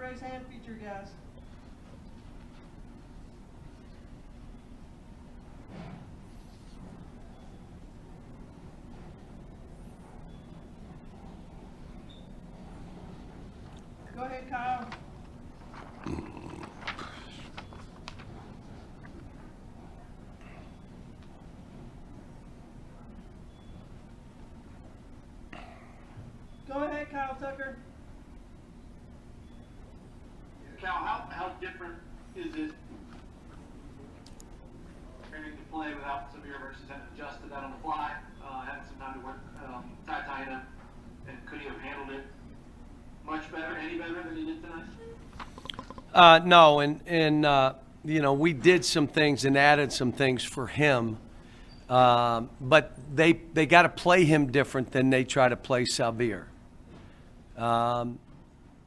raise hand feature, guys. Go ahead, Kyle. Go ahead, Kyle Tucker. Cal, how different is it preparing to play without Severe versus having adjusted that on the fly, having some time to work, tie up, and could he have handled it much better, any better than he did tonight? No, you know, we did some things and added some things for him, but they got to play him different than they try to play Salvier.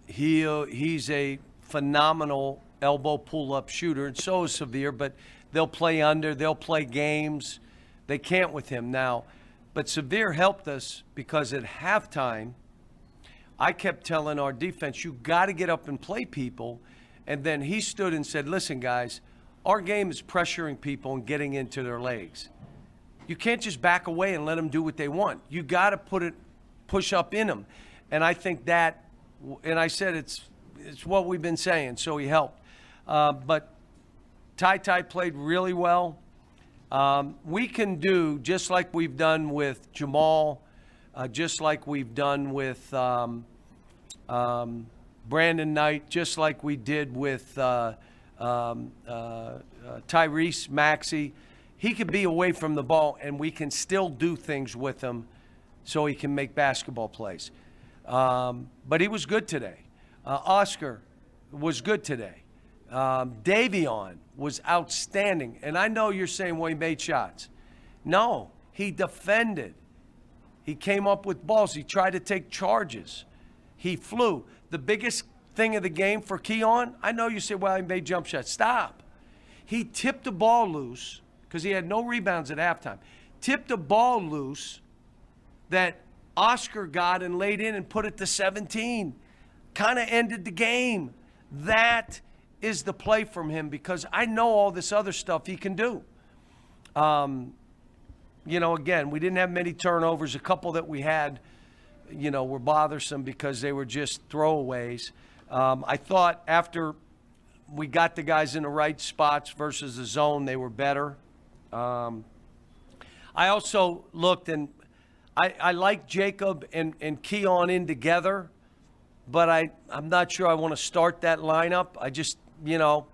He's a phenomenal elbow pull-up shooter, and so is Severe, but they'll play under, they'll play games. They can't with him now. But Severe helped us because at halftime, I kept telling our defense, you got to get up and play people. And then he stood and said, listen, guys, our game is pressuring people and getting into their legs. You can't just back away and let them do what they want. You got to push up in them. And I think that, and I said it's what we've been saying, so he helped. But Ty played really well. We can do, just like we've done with Jamal, just like we've done with Brandon Knight, just like we did with Tyrese Maxey. He could be away from the ball, and we can still do things with him so he can make basketball plays. But he was good today. Oscar was good today. Davion was outstanding. And I know you're saying, well, he made shots. No, he defended. He came up with balls. He tried to take charges. He flew. The biggest thing of the game for Keon, I know you say, well, he made jump shots. Stop. He tipped the ball loose because he had no rebounds at halftime. Tipped the ball loose that Oscar got and laid in and put it to 17. Kind of ended the game. That is the play from him because I know all this other stuff he can do. You know, again, we didn't have many turnovers. A couple that we had, you know, were bothersome because they were just throwaways. I thought after we got the guys in the right spots versus the zone, they were better. I also looked, and I like Jacob and Keon in together, but I'm not sure I want to start that lineup. I just, you know,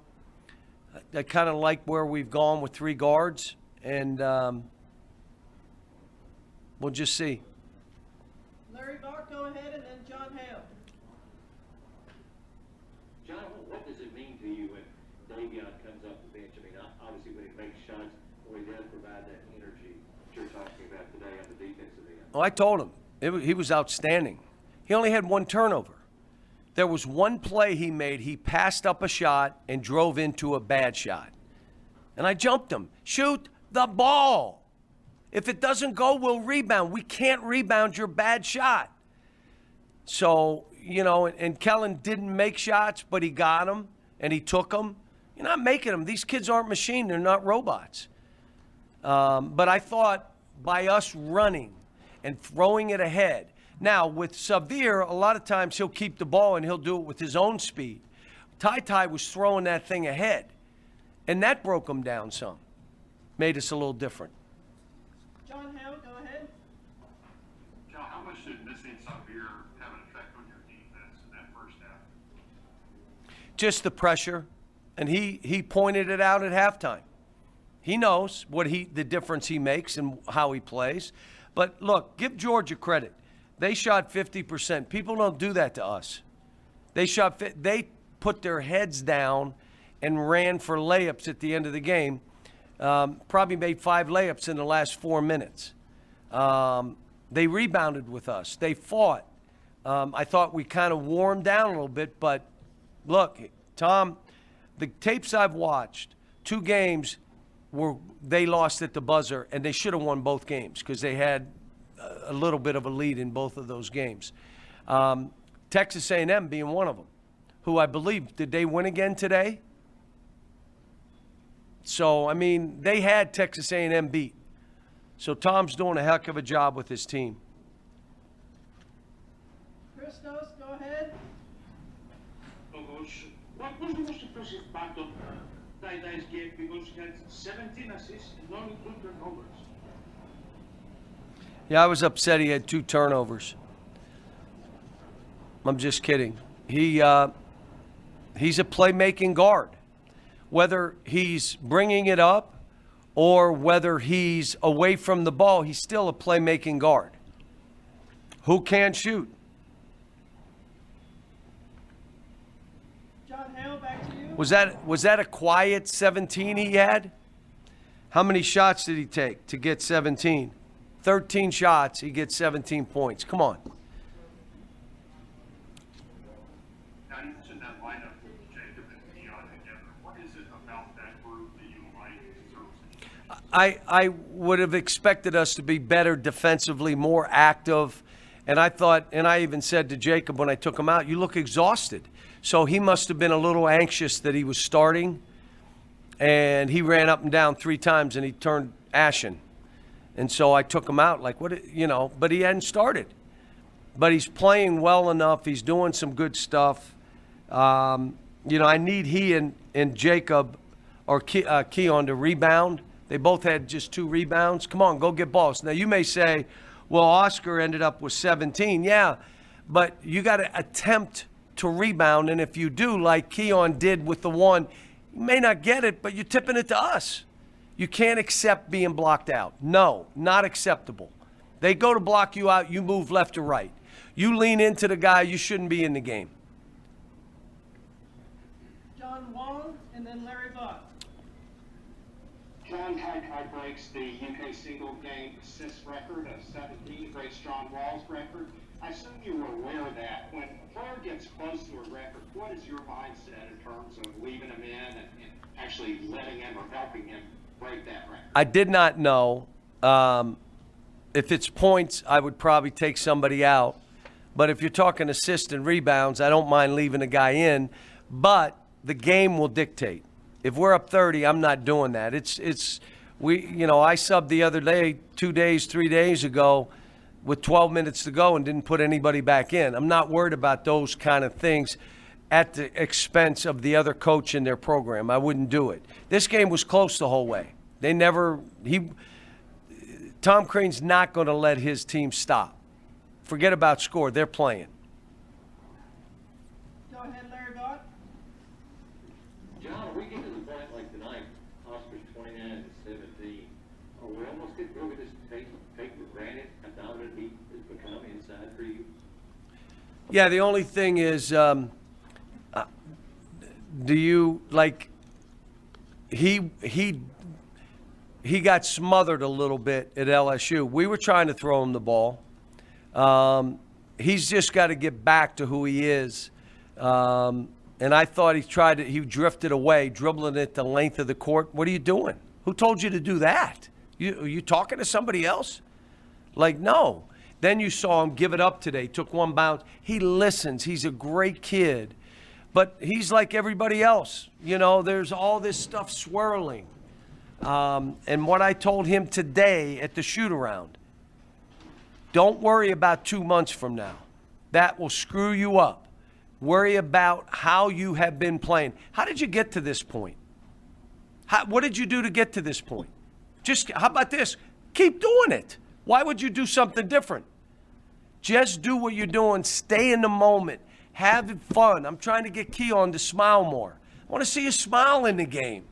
I kind of like where we've gone with three guards, and we'll just see. Larry Bach, go ahead, and then John Hale. John, what does it mean to you when Davion comes off the bench? I mean, obviously when he makes shots, when he does provide that energy that you're talking about today on the defensive end. Oh, I told him. He was outstanding. He only had one turnover. There was one play he made. He passed up a shot and drove into a bad shot. And I jumped him. Shoot the ball. If it doesn't go, we'll rebound. We can't rebound your bad shot. So, you know, and Kellen didn't make shots, but he got them and he took them. You're not making them. These kids aren't machines. They're not robots. But I thought by us running and throwing it ahead. Now, with Severe, a lot of times he'll keep the ball and he'll do it with his own speed. Ty was throwing that thing ahead, and that broke him down some. Made us a little different. John Hale, go ahead. Cal, how much did missing Severe have an effect on your defense in that first half? Just the pressure, and he pointed it out at halftime. He knows the difference he makes and how he plays. But look, give Georgia credit. They shot 50%. People don't do that to us. They put their heads down and ran for layups at the end of the game. Probably made 5 layups in the last 4 minutes. They rebounded with us. They fought. I thought we kind of wore them down a little bit, but look, Tom, the tapes I've watched, 2 games they lost at the buzzer, and they should have won both games because they had a little bit of a lead in both of those games. Texas A&M being one of them. who I believe, did they win again today? So, I mean, they had Texas A&M beat. So Tom's doing a heck of a job with his team. Christos, go ahead. Oh, Coach, what was the most impressive part of Dai's game? Because he had 17 assists and only 2 turnovers. Yeah, I was upset he had 2 turnovers. I'm just kidding. He's a playmaking guard. Whether he's bringing it up or whether he's away from the ball, he's still a playmaking guard. Who can't shoot? John Hale, back to you. Was that a quiet 17 he had? How many shots did he take to get 17? 13 shots, he gets 17 points. Come on. Now you mentioned that lineup with Jacob and Keon together. What is it about that group that you like so much? I would have expected us to be better defensively, more active. And I thought, and I even said to Jacob when I took him out, you look exhausted. So he must have been a little anxious that he was starting. And he ran up and down 3 times and he turned ashen. And so I took him out like, what, you know, but he hadn't started. But he's playing well enough. He's doing some good stuff. You know, I need he and Jacob or Keon to rebound. They both had just 2 rebounds. Come on, go get balls. Now, you may say, well, Oscar ended up with 17. Yeah, but you got to attempt to rebound. And if you do, like Keon did with the 1, you may not get it, but you're tipping it to us. You can't accept being blocked out. No, not acceptable. They go to block you out, you move left or right. You lean into the guy, you shouldn't be in the game. John Wong, and then Larry Bach. John Kai breaks the UK single game assist record of 17, breaks John Wall's record. I assume you were aware of that. When a player gets close to a record, what is your mindset in terms of leaving him in and actually letting him or helping him break that record? I did not know. If it's points, I would probably take somebody out. But if you're talking assists and rebounds, I don't mind leaving a guy in. But the game will dictate. If we're up 30, I'm not doing that. I subbed the other day, 2 days, 3 days ago, with 12 minutes to go and didn't put anybody back in. I'm not worried about those kind of things at the expense of the other coach in their program. I wouldn't do it. This game was close the whole way. Tom Crean's not going to let his team stop. Forget about score. They're playing. Go ahead, Larry Bach. John, we get to the point like tonight, Oscar's 29-17. Are we almost get over this take for granted how dominant he has become inside for you? Yeah, the only thing is, do you like? He got smothered a little bit at LSU. We were trying to throw him the ball. He's just got to get back to who he is. And I thought he drifted away, dribbling it the length of the court. What are you doing? Who told you to do that? Are you talking to somebody else? Like, no. Then you saw him give it up today, took 1 bounce. He listens. He's a great kid. But he's like everybody else. You know, there's all this stuff swirling. And what I told him today at the shoot-around, don't worry about 2 months from now. That will screw you up. Worry about how you have been playing. How did you get to this point? What did you do to get to this point? How about this? Keep doing it. Why would you do something different? Just do what you're doing. Stay in the moment. Have fun. I'm trying to get Keon to smile more. I want to see you smile in the game.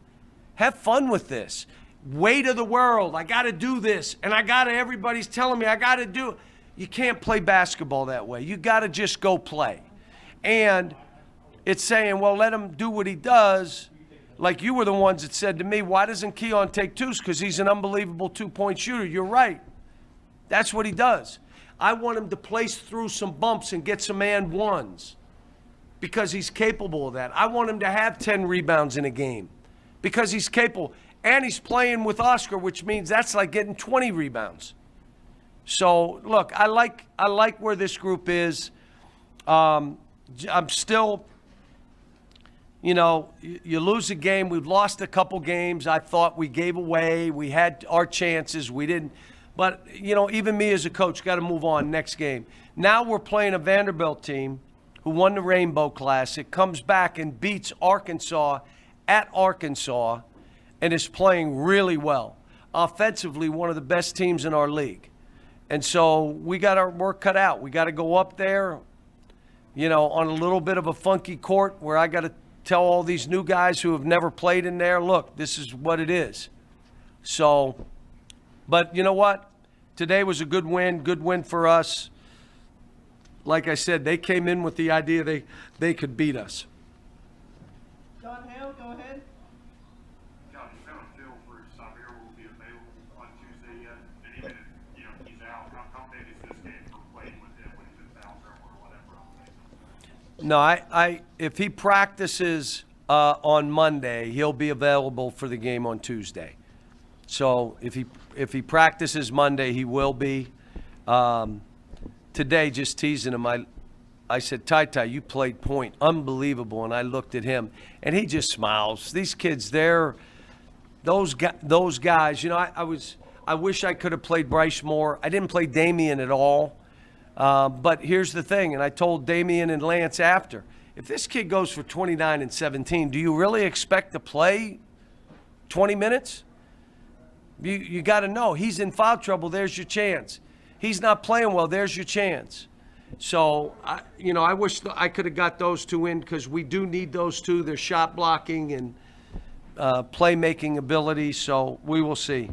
Have fun with this. Weight of the world. I got to do this. And everybody's telling me I got to do it. You can't play basketball that way. You got to just go play. And it's saying, well, let him do what he does. Like you were the ones that said to me, why doesn't Keon take 2s? Because he's an unbelievable 2-point shooter. You're right. That's what he does. I want him to place through some bumps and get some and 1s because he's capable of that. I want him to have 10 rebounds in a game because he's capable. And he's playing with Oscar, which means that's like getting 20 rebounds. So, look, I like where this group is. I'm still you know, you lose a game. We've lost a couple games. I thought we gave away. We had our chances. We didn't. But, you know, even me as a coach got to move on next game. Now we're playing a Vanderbilt team who won the Rainbow Classic, comes back and beats Arkansas at Arkansas, and is playing really well. Offensively, one of the best teams in our league. And so we got our work cut out. We got to go up there, you know, on a little bit of a funky court where I got to tell all these new guys who have never played in there, look, this is what it is. So, but you know what? Today was a good win for us. Like I said, they came in with the idea they could beat us. John Hale, go ahead. John, you have a feel for if Samir will be available on Tuesday yet? And even if, you know, he's out, how big is this game for playing with him when he's in foul trouble or whatever? No, I if he practices on Monday, he'll be available for the game on Tuesday. So if he practices Monday, he will be. Today, just teasing him, I said, Ty, you played point. Unbelievable. And I looked at him, and he just smiles. These kids, those guys, you know, I wish I could have played Bryce more. I didn't play Damian at all. But here's the thing, and I told Damian and Lance after, if this kid goes for 29 and 17, do you really expect to play 20 minutes? You got to know, he's in foul trouble, there's your chance. He's not playing well, there's your chance. So, I wish I could have got those two in because we do need those two. Their shot blocking and playmaking ability, so we will see.